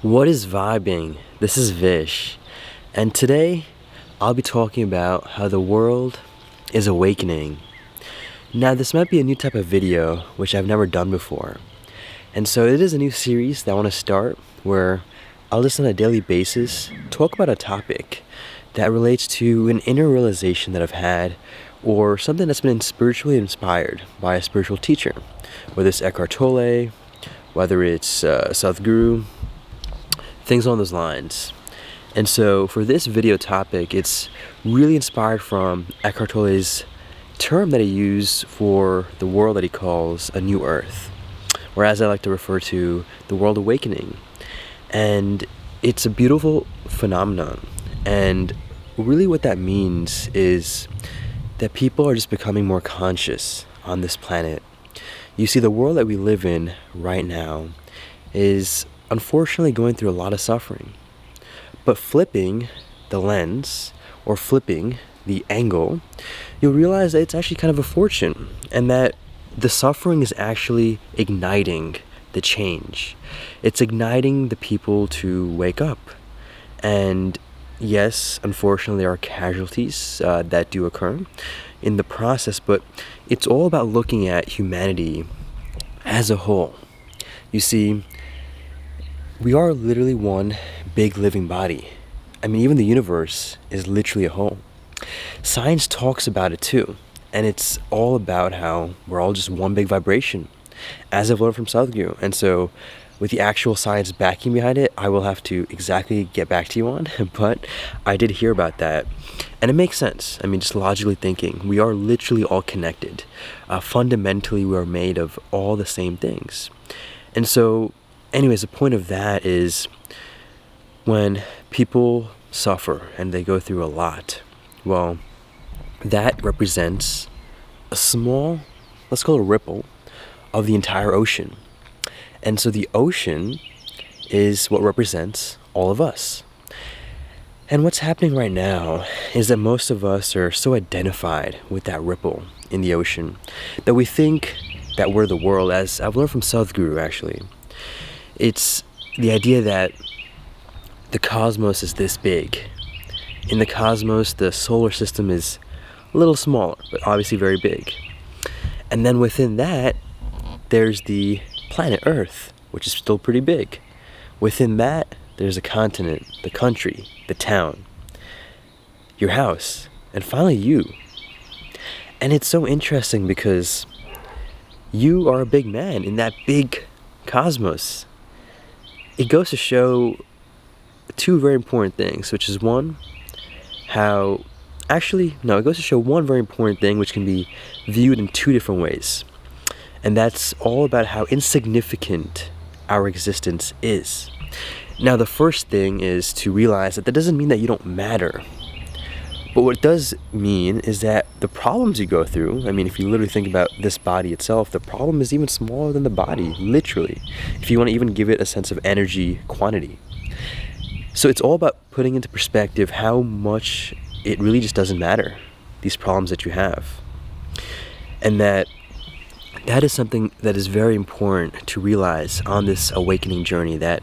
What is vibing? This is Vish, and today I'll be talking about how the world is awakening. Now, this might be a new type of video which I've never done before, and so it is a new series that I want to start where I'll just on a daily basis talk about a topic that relates to an inner realization that I've had or something that's been spiritually inspired by a spiritual teacher, whether it's Eckhart Tolle, whether it's Sadhguru, things along those lines. And so for this video topic, it's really inspired from Eckhart Tolle's term that he used for the world that he calls a new earth, or as I like to refer to, the world awakening. And it's a beautiful phenomenon. And really what that means is that people are just becoming more conscious on this planet. You see, the world that we live in right now is unfortunately going through a lot of suffering. But flipping the lens or flipping the angle, you'll realize that it's actually kind of a fortune and that the suffering is actually igniting the change. It's igniting the people to wake up. And yes, unfortunately, there are casualties that do occur in the process, but it's all about looking at humanity as a whole. You see, we are literally one big living body. I mean, even the universe is literally a whole. Science talks about it too, and it's all about how we're all just one big vibration, as I've learned from Sadhguru. And so, with the actual science backing behind it, I will have to exactly get back to you on, but I did hear about that, and it makes sense. I mean, just logically thinking, we are literally all connected. Fundamentally, we are made of all the same things. And so, anyways, the point of that is when people suffer and they go through a lot, well, that represents a small, let's call it a ripple, of the entire ocean. And so the ocean is what represents all of us. And what's happening right now is that most of us are so identified with that ripple in the ocean that we think that we're the world, as I've learned from Sadhguru actually. It's the idea that the cosmos is this big. In the cosmos, the solar system is a little smaller, but obviously very big. And then within that, there's the planet Earth, which is still pretty big. Within that, there's a continent, the country, the town, your house, and finally you. And it's so interesting because you are a big man in that big cosmos. It goes to show two very important things, which is one, it goes to show one very important thing which can be viewed in two different ways. And that's all about how insignificant our existence is. Now, the first thing is to realize that doesn't mean that you don't matter. But what it does mean is that the problems you go through, I mean, if you literally think about this body itself, the problem is even smaller than the body, literally, if you want to even give it a sense of energy quantity. So it's all about putting into perspective how much it really just doesn't matter, these problems that you have. And that is something that is very important to realize on this awakening journey, that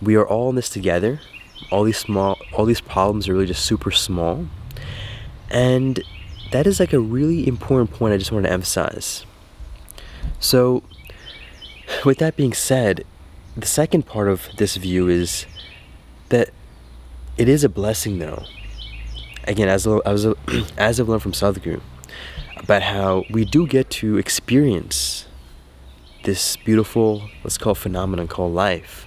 we are all in this together. All these problems are really just super small. And that is like a really important point I just want to emphasize. So with that being said, the second part of this view is that it is a blessing though. Again, as I've learned from Sadhguru, about how we do get to experience this beautiful, let's call it phenomenon called life.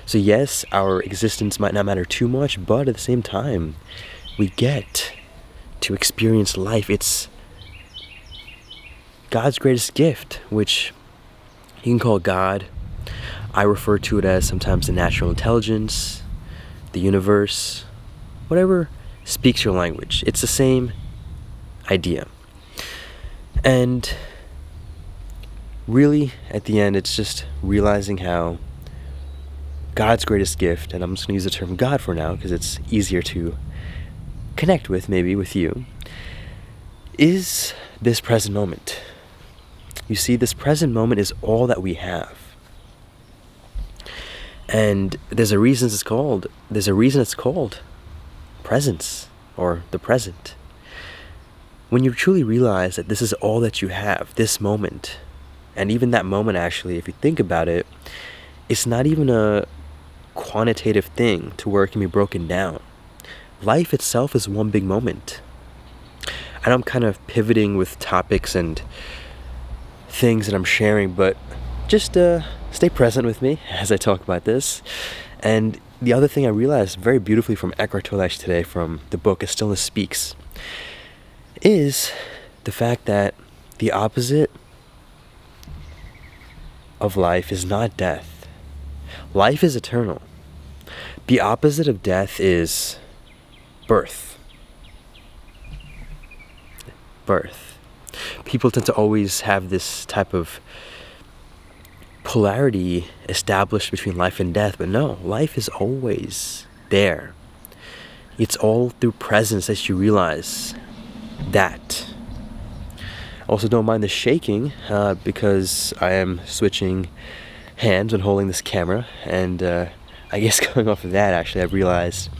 So yes, our existence might not matter too much, but at the same time, we get to experience life. It's God's greatest gift, which you can call God. I refer to it as sometimes the natural intelligence, the universe, whatever speaks your language. It's the same idea. And really, at the end, it's just realizing how God's greatest gift, and I'm just going to use the term God for now because it's easier to connect with, maybe with you, is this present moment. You see, this present moment is all that we have. And there's a reason it's called presence, or the present. When you truly realize that this is all that you have, this moment, and even that moment, actually, if you think about it, it's not even a quantitative thing to where it can be broken down. Life itself is one big moment. And I'm kind of pivoting with topics and things that I'm sharing, but just stay present with me as I talk about this. And the other thing I realized very beautifully from Eckhart Tolle today, from the book A Stillness Speaks, is the fact that the opposite of life is not death. Life is eternal. The opposite of death is birth. Birth. People tend to always have this type of polarity established between life and death, but no, life is always there. It's all through presence that you realize that. Also, don't mind the shaking because I am switching hands when holding this camera, and I guess going off of that, actually, I've realized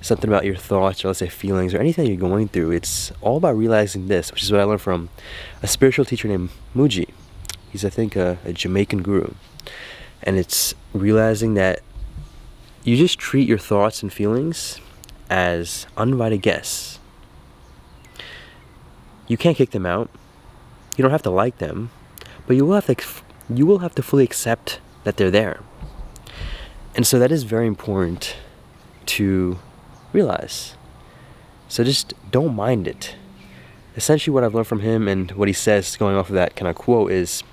something about your thoughts, or let's say feelings, or anything you're going through. It's all about realizing this, which is what I learned from a spiritual teacher named Muji. He's, I think, a Jamaican guru. And it's realizing that you just treat your thoughts and feelings as uninvited guests. You can't kick them out. You don't have to like them, but you will have to fully accept that they're there. And so that is very important to realize. So just don't mind it. Essentially, what I've learned from him and what he says, going off of that kind of quote, is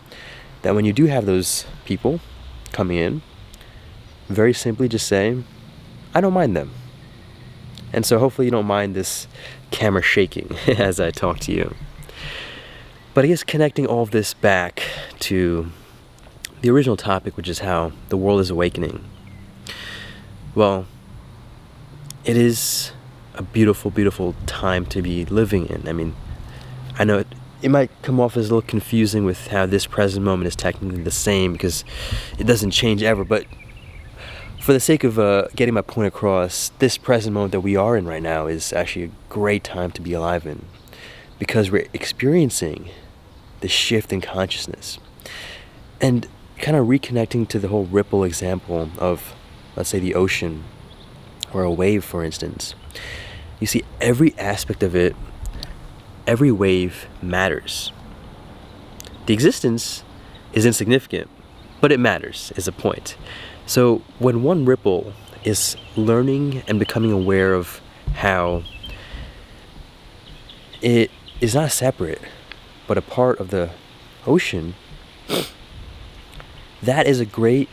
that when you do have those people coming in, very simply just say, I don't mind them. And so hopefully you don't mind this camera shaking as I talk to you. But I guess connecting all of this back to the original topic, which is how the world is awakening. Well, it is a beautiful, beautiful time to be living in. I mean, I know it might come off as a little confusing with how this present moment is technically the same, because it doesn't change ever, but for the sake of getting my point across, this present moment that we are in right now is actually a great time to be alive in, because we're experiencing the shift in consciousness. And kind of reconnecting to the whole ripple example of, let's say, the ocean or a wave, for instance. You see, every aspect of it, every wave matters. The existence is insignificant, but it matters, is the point. So when one ripple is learning and becoming aware of how it is not separate, but a part of the ocean, that is a great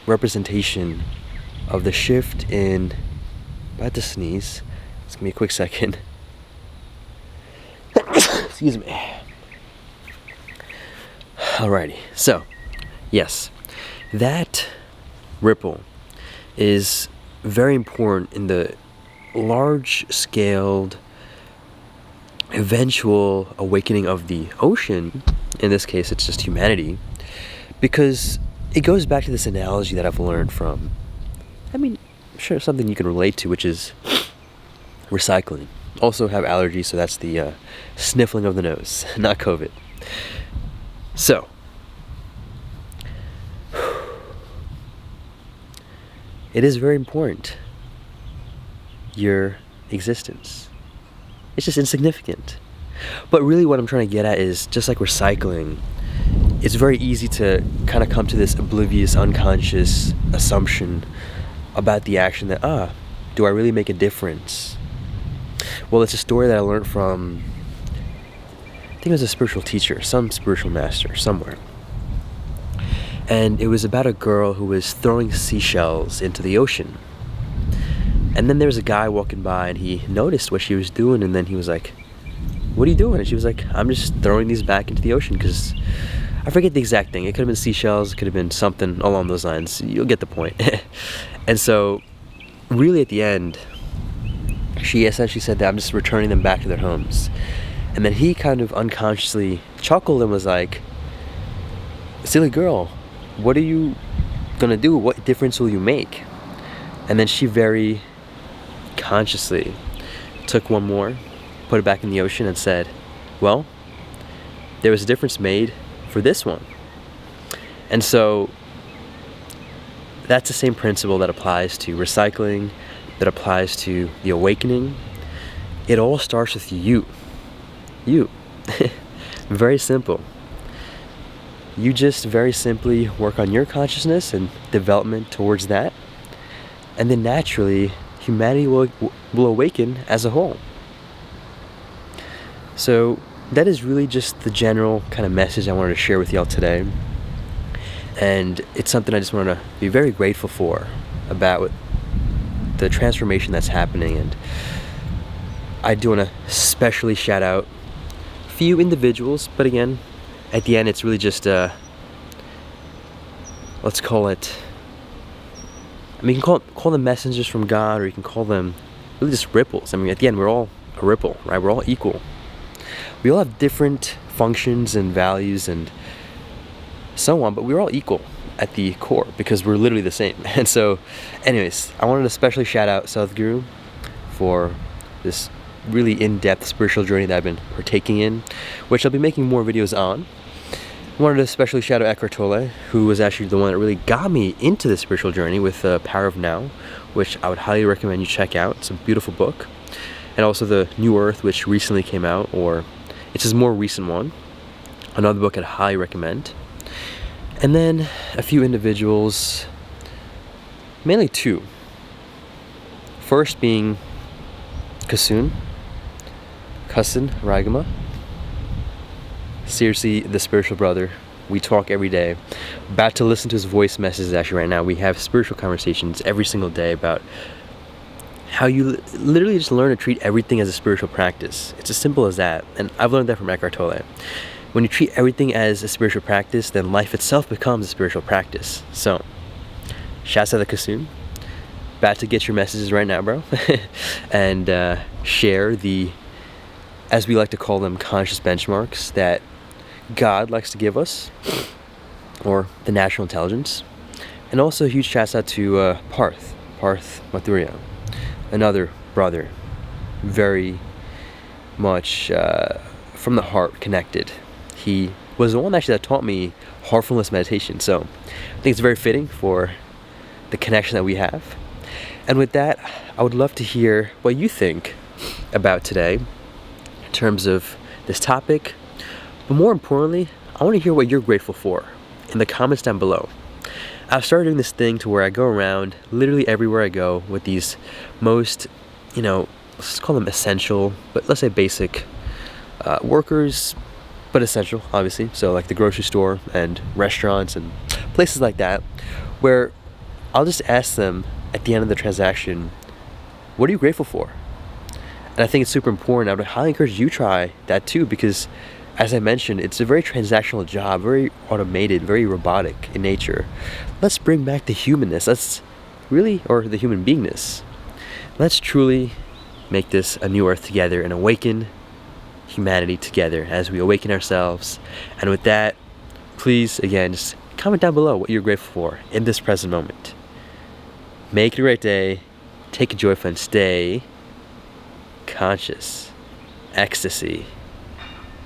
representation of the shift in... About to sneeze. Just give me a quick second. Excuse me. Alrighty, so, yes, that ripple is very important in the large-scaled eventual awakening of the ocean. In this case, it's just humanity, because it goes back to this analogy that I've learned from, I mean, I'm sure something you can relate to, which is recycling. Also have allergies, so that's the sniffling of the nose, not COVID. So, it is very important, your existence. It's just insignificant. But really what I'm trying to get at is, just like recycling, it's very easy to kind of come to this oblivious, unconscious assumption about the action that, do I really make a difference? Well, it's a story that I learned from, I think it was a spiritual teacher, some spiritual master somewhere. And it was about a girl who was throwing seashells into the ocean. And then there was a guy walking by, and he noticed what she was doing, and then he was like, what are you doing? And she was like, I'm just throwing these back into the ocean, because I forget the exact thing. It could have been seashells, it could have been something along those lines. You'll get the point. And so, really at the end, she essentially said that I'm just returning them back to their homes. And then he kind of unconsciously chuckled and was like, silly girl, what are you gonna do? What difference will you make? And then she very consciously took one more, put it back in the ocean, and said, well, there was a difference made for this one. And so that's the same principle that applies to recycling, that applies to the awakening. It all starts with you. You. Very simple. You just very simply work on your consciousness and development towards that, and then naturally humanity will awaken as a whole. So that is really just the general kind of message I wanted to share with y'all today. And it's something I just want to be very grateful for about the transformation that's happening. And I do want to especially shout out a few individuals, but again, at the end it's really just let's call it, I mean, you can call them messengers from God, or you can call them really just ripples. I mean, at the end we're all a ripple, right? We're all equal. We all have different functions and values and so on, but we're all equal at the core because we're literally the same. And so anyways, I wanted to especially shout out Sadhguru for this really in-depth spiritual journey that I've been partaking in, which I'll be making more videos on. I wanted to especially shout out Eckhart Tolle, who was actually the one that really got me into the spiritual journey with The Power of Now, which I would highly recommend you check out. It's a beautiful book. And also The New Earth, which recently came out, or it's his more recent one. Another book I'd highly recommend. And then a few individuals, mainly two. First being Kasun Ragama. Seriously, the spiritual brother. We talk every day. About to listen to his voice messages actually right now. We have spiritual conversations every single day about how you literally just learn to treat everything as a spiritual practice. It's as simple as that. And I've learned that from Eckhart Tolle. When you treat everything as a spiritual practice, then life itself becomes a spiritual practice. So, shouts out to Kasun. About to get your messages right now, bro. And share the, as we like to call them, conscious benchmarks that God likes to give us, or the natural intelligence. And also a huge shout out to Parth Mathurya, another brother, very much from the heart connected. He was the one actually that taught me heartfulness meditation, so I think it's very fitting for the connection that we have. And with that, I would love to hear what you think about today in terms of this topic, but more importantly, I want to hear what you're grateful for in the comments down below. I've started doing this thing to where I go around literally everywhere I go with these most, let's call them essential, but let's say basic workers, but essential, obviously. So like the grocery store and restaurants and places like that, where I'll just ask them at the end of the transaction, what are you grateful for? And I think it's super important. I would highly encourage you to try that too, because as I mentioned, it's a very transactional job, very automated, very robotic in nature. Let's bring back the humanness. Or the human beingness. Let's truly make this a new earth together and awaken humanity together as we awaken ourselves. And with that, please, again, just comment down below what you're grateful for in this present moment. Make it a great day. Take a joyful and stay conscious. Ecstasy.